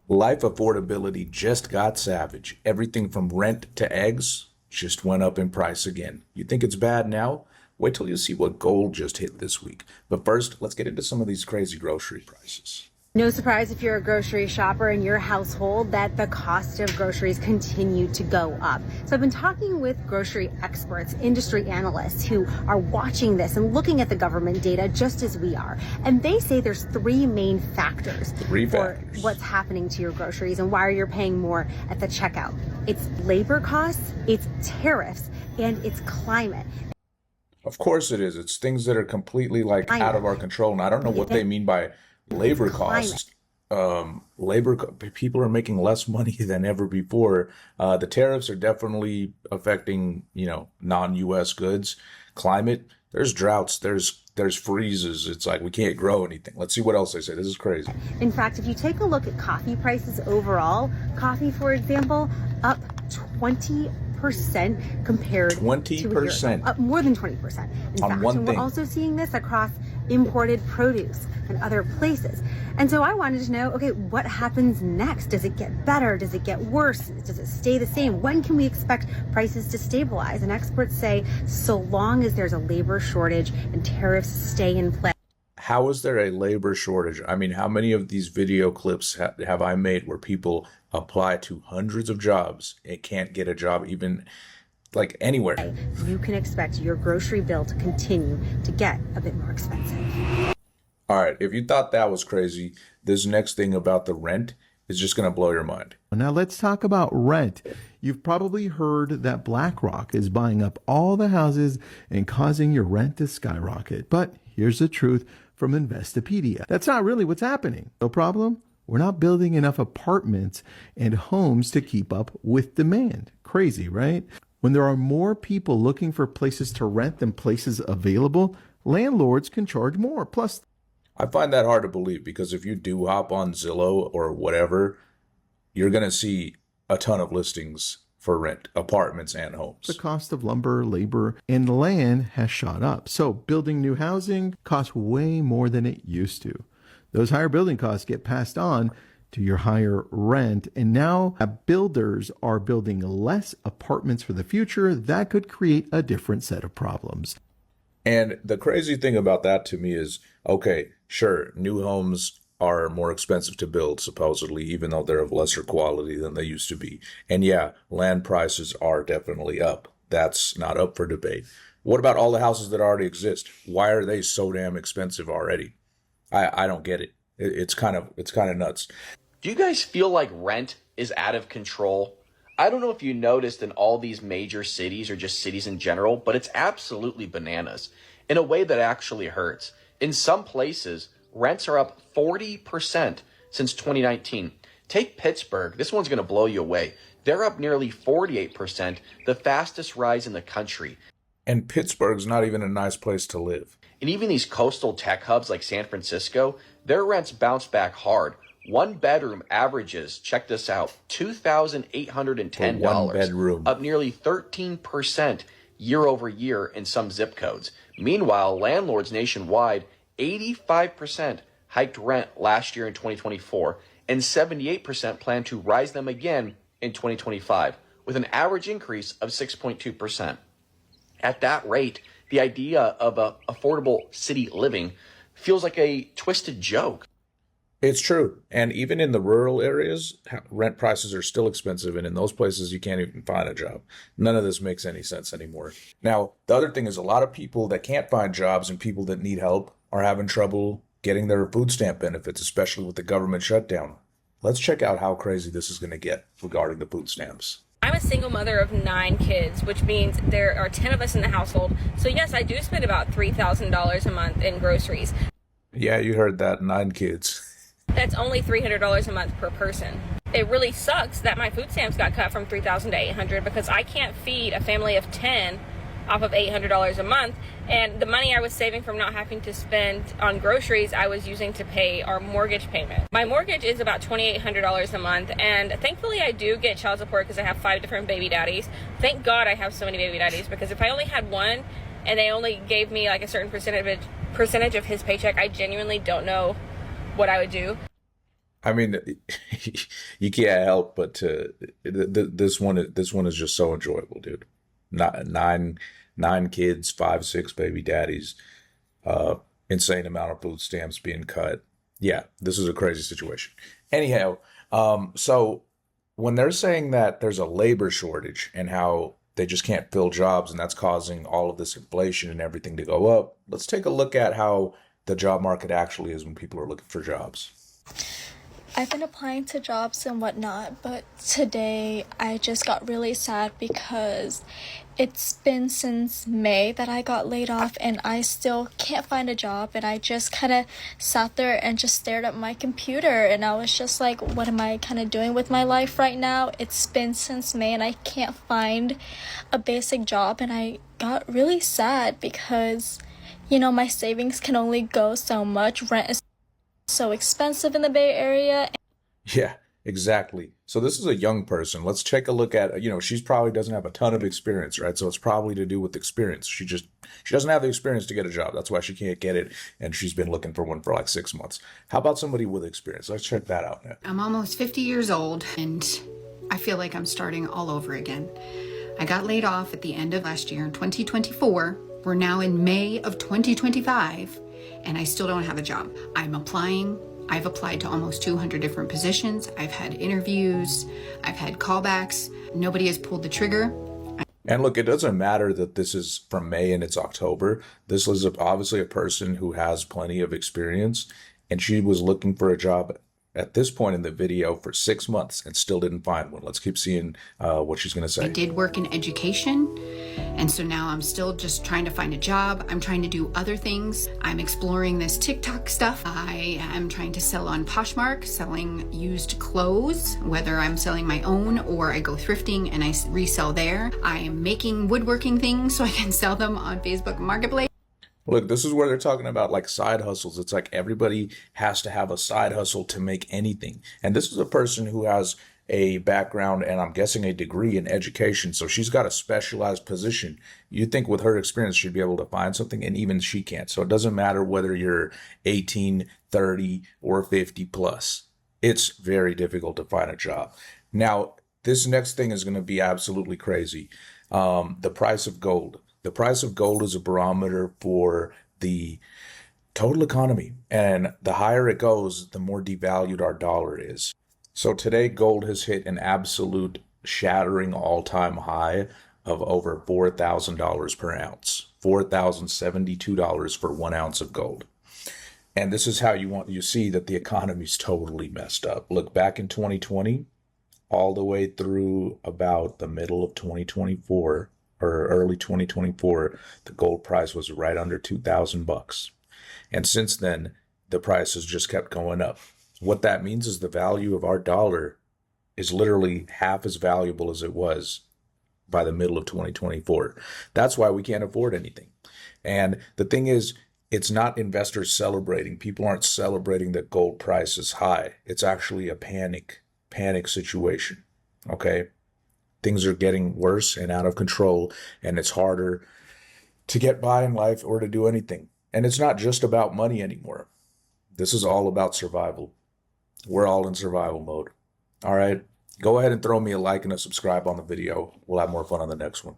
Life affordability just got savage. Everything from rent to eggs just went up in price again. You think it's bad now? Wait till you see what gold just hit this week. But first, let's get into some of these crazy grocery prices. No surprise if you're a grocery shopper in your household that the cost of groceries continue to go up. So I've been talking with grocery experts, industry analysts who are watching this and looking at the government data just as we are. And they say there's three main factors for what's happening to your groceries and why you're paying more at the checkout. It's labor costs, it's tariffs, and it's climate. Of course it is. It's things that are completely out of our control. And I don't know what they mean by labor costs. People are making less money than ever before. The tariffs are definitely affecting, non-US goods. Climate, there's droughts, there's freezes. It's like we can't grow anything. Let's see what else they say. This is crazy. In fact, if you take a look at coffee prices overall, coffee, for example, up 20% compared 20%, up more than 20% in on fact. One and thing. We're also seeing this across imported produce and other places. And so I wanted to know, okay, what happens next? Does it get better? Does it get worse? Does it stay the same? When can we expect prices to stabilize? And experts say so long as there's a labor shortage and tariffs stay in place. How is there a labor shortage? I mean, how many of these video clips have I made where people apply to hundreds of jobs and can't get a job even anywhere? You can expect your grocery bill to continue to get a bit more expensive. All right, if you thought that was crazy, this next thing about the rent is just going to blow your mind. Now let's talk about rent. You've probably heard that BlackRock is buying up all the houses and causing your rent to skyrocket. But here's the truth from Investopedia. That's not really what's happening. No problem. We're not building enough apartments and homes to keep up with demand. Crazy, right? When there are more people looking for places to rent than places available, landlords can charge more. Plus, I find that hard to believe because if you do hop on Zillow or whatever, you're going to see a ton of listings for rent, apartments and homes. The cost of lumber, labor, and land has shot up. So building new housing costs way more than it used to. Those higher building costs get passed on to your higher rent. And now builders are building less apartments for the future. That could create a different set of problems. And the crazy thing about that to me is, okay, sure, new homes are more expensive to build, supposedly, even though they're of lesser quality than they used to be. And yeah, land prices are definitely up. That's not up for debate. What about all the houses that already exist? Why are they so damn expensive already? I don't get it. It's kind of nuts. Do you guys feel like rent is out of control? I don't know if you noticed in all these major cities or just cities in general, but it's absolutely bananas in a way that actually hurts. In some places, rents are up 40% since 2019. Take Pittsburgh. This one's going to blow you away. They're up nearly 48%, the fastest rise in the country. And Pittsburgh's not even a nice place to live. And even these coastal tech hubs like San Francisco, their rents bounce back hard. One bedroom averages, check this out, $2,810. One bedroom. Up nearly 13% year over year in some zip codes. Meanwhile, landlords nationwide, 85% hiked rent last year in 2024, and 78% plan to rise them again in 2025, with an average increase of 6.2%. At that rate, the idea of affordable city living feels like a twisted joke. It's true. And even in the rural areas, rent prices are still expensive. And in those places, you can't even find a job. None of this makes any sense anymore. Now, the other thing is a lot of people that can't find jobs and people that need help are having trouble getting their food stamp benefits, especially with the government shutdown. Let's check out how crazy this is going to get regarding the food stamps. I'm a single mother of 9 kids, which means there are 10 of us in the household. So yes, I do spend about $3,000 a month in groceries. Yeah, you heard that. 9 kids. That's only $300 a month per person. It really sucks that my food stamps got cut from $3,000 to $800 because I can't feed a family of 10 off of $800 a month. And the money I was saving from not having to spend on groceries, I was using to pay our mortgage payment. My mortgage is about $2,800 a month. And thankfully I do get child support because I have 5 different baby daddies. Thank God I have so many baby daddies, because if I only had one and they only gave me like a certain percentage of his paycheck, I genuinely don't know what I would do. I mean, you can't help but to this one is just so enjoyable, dude. Not nine kids, five, six baby daddies, uh, insane amount of food stamps being cut. Yeah, this is a crazy situation. Anyhow, so when they're saying that there's a labor shortage and how they just can't fill jobs and that's causing all of this inflation and everything to go up, let's take a look at how the job market actually is when people are looking for jobs. I've been applying to jobs and whatnot, but today I just got really sad because it's been since May that I got laid off and I still can't find a job. And I just kind of sat there and just stared at my computer and I was just like, what am I kind of doing with my life right now? It's been since May and I can't find a basic job. And I got really sad because, you know, my savings can only go so much. Rent is so expensive in the Bay Area. Yeah, exactly. So this is a young person. Let's take a look at, she's probably doesn't have a ton of experience, right? So it's probably to do with experience. She doesn't have the experience to get a job. That's why she can't get it. And she's been looking for one for like 6 months. How about somebody with experience? Let's check that out now. I'm almost 50 years old and I feel like I'm starting all over again. I got laid off at the end of last year in 2024. We're now in May of 2025 and I still don't have a job. I'm applying. I've applied to almost 200 different positions. I've had interviews. I've had callbacks. Nobody has pulled the trigger. And look, it doesn't matter that this is from May and it's October. This was obviously a person who has plenty of experience, and she was looking for a job at this point in the video for 6 months and still didn't find one. Let's keep seeing what she's going to say. I did work in education, and so now I'm still just trying to find a job. I'm trying to do other things. I'm exploring this TikTok stuff. I am trying to sell on Poshmark, selling used clothes, whether I'm selling my own or I go thrifting and I resell there. I am making woodworking things so I can sell them on Facebook Marketplace. Look, this is where they're talking about like side hustles. It's like everybody has to have a side hustle to make anything. And this is a person who has a background and I'm guessing a degree in education. So she's got a specialized position. You'd think with her experience, she'd be able to find something, and even she can't. So it doesn't matter whether you're 18, 30, or 50 plus. It's very difficult to find a job. Now, this next thing is going to be absolutely crazy. The price of gold. The price of gold is a barometer for the total economy. And the higher it goes, the more devalued our dollar is. So today, gold has hit an absolute shattering all-time high of over $4,000 per ounce. $4,072 for 1 ounce of gold. And this is how you see that the economy's totally messed up. Look, back in 2020, all the way through about the middle of 2024, or early 2024, the gold price was right under $2,000. And since then, the price has just kept going up. What that means is the value of our dollar is literally half as valuable as it was by the middle of 2024. That's why we can't afford anything. And the thing is, it's not investors celebrating. People aren't celebrating that gold price is high. It's actually a panic situation. Okay? Things are getting worse and out of control, and it's harder to get by in life or to do anything. And it's not just about money anymore. This is all about survival. We're all in survival mode. All right? Go ahead and throw me a like and a subscribe on the video. We'll have more fun on the next one.